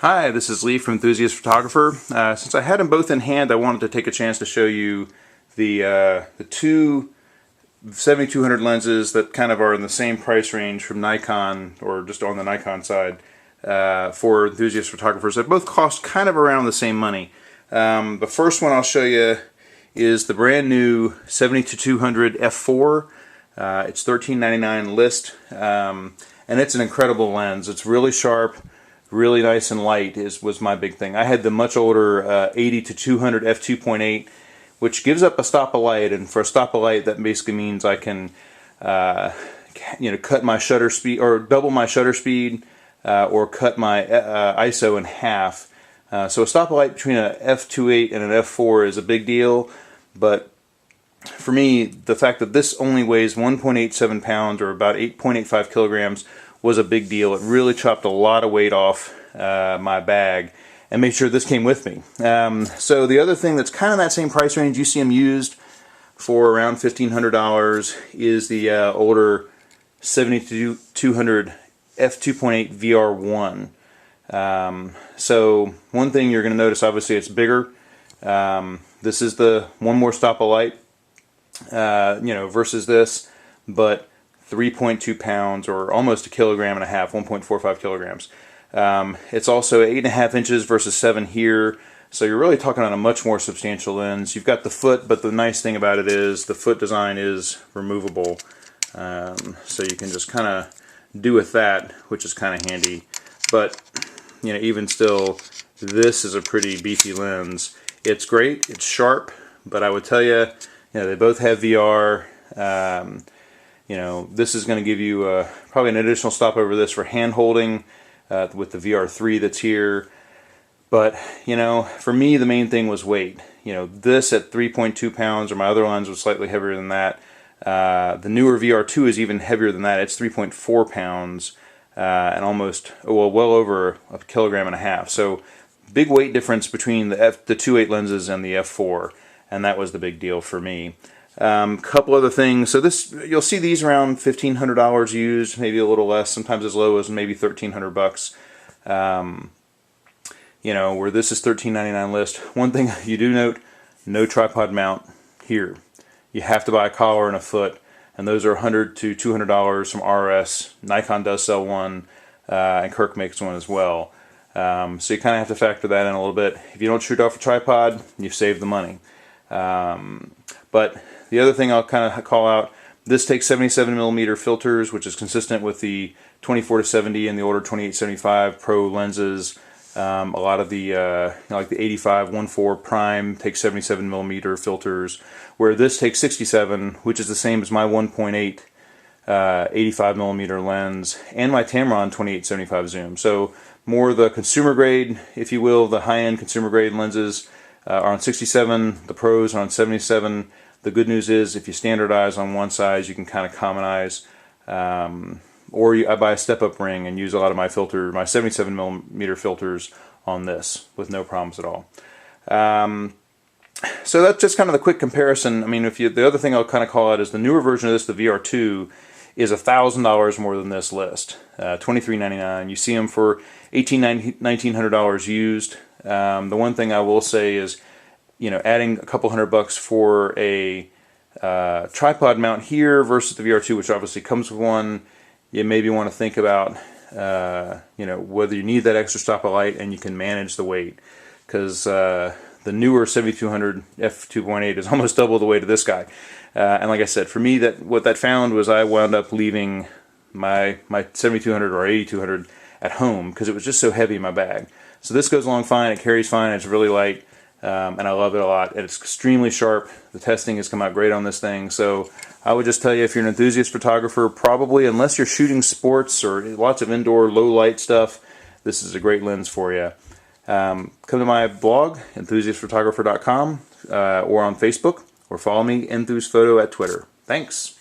Hi, this is Lee from Enthusiast Photographer. Since I had them both in hand, I wanted to take a chance to show you the two 70-200 lenses that kind of are in the same price range from Nikon, or just on the Nikon side, for enthusiast photographers. They both cost kind of around the same money. The first one I'll show you is the brand new 70-200 f4. It's $13.99 list, and it's an incredible lens. It's really sharp, really nice and light was my big thing. I had the much older 80-200 f2.8, which gives up a stop of light, and for a stop of light that basically means I can cut my shutter speed, or double my shutter speed, or cut my ISO in half. So a stop of light between an f2.8 and an f4 is a big deal, but for me, the fact that this only weighs 1.87 pounds, or about 8.85 kilograms, was a big deal. It really chopped a lot of weight off my bag and made sure this came with me. So the other thing that's kind of that same price range, you see them used for around $1,500, is the older 70-200 f2.8 VR1. So one thing you're going to notice, obviously it's bigger. This is the one more stop of light, versus this, but 3.2 pounds, or almost a kilogram and a half, 1.45 kilograms. It's also 8.5 inches versus 7 here, so you're really talking on a much more substantial lens. You've got the foot, but the nice thing about it is the foot design is removable, so you can just kind of do with that, which is kind of handy. But even still, this is a pretty beefy lens. It's great, it's sharp, but I would tell you, they both have VR. This is going to give you probably an additional stop over this for hand holding with the VR3 that's here. But for me, the main thing was weight. This at 3.2 pounds, or my other lens was slightly heavier than that. The newer VR2 is even heavier than that. It's 3.4 pounds and almost, well over a kilogram and a half. So big weight difference between the 2.8 lenses and the f4, and that was the big deal for me. Couple other things. So you'll see these around $1,500 used, maybe a little less, sometimes as low as maybe $1,300. Where this is $13.99 list. One thing you do note: no tripod mount here. You have to buy a collar and a foot, and those are $100 to $200 from RS. Nikon does sell one, and Kirk makes one as well. So you kind of have to factor that in a little bit. If you don't shoot off a tripod, you save the money. But the other thing I'll kind of call out, this takes 77mm filters, which is consistent with the 24-70 and the older 28-75 Pro lenses. A lot of the like the 85-1.4 Prime takes 77mm filters, where this takes 67, which is the same as my 1.8 85mm lens and my Tamron 28-75 zoom. So more the consumer grade, if you will, the high-end consumer grade lenses are on 67, the Pros are on 77. The good news is, if you standardize on one size, you can kind of commonize. I buy a step-up ring and use a lot of my 77mm filters on this with no problems at all. So that's just kind of the quick comparison. I mean, the other thing I'll kind of call out is the newer version of this, the VR2, is $1,000 more than this list, $23.99. You see them for $1,900 used. The one thing I will say is, adding a couple $100 for a tripod mount here versus the VR2, which obviously comes with one, you maybe want to think about, whether you need that extra stop of light and you can manage the weight, because the newer 70-200 f2.8 is almost double the weight of this guy. And like I said, for me, what that found was I wound up leaving my 70-200 or 80-200 at home because it was just so heavy in my bag. So this goes along fine, it carries fine, it's really light. And I love it a lot. It's extremely sharp. The testing has come out great on this thing. So I would just tell you, if you're an enthusiast photographer, probably, unless you're shooting sports or lots of indoor low light stuff, this is a great lens for you. Come to my blog, enthusiastphotographer.com, or on Facebook, or follow me, EnthusPhoto, at Twitter. Thanks.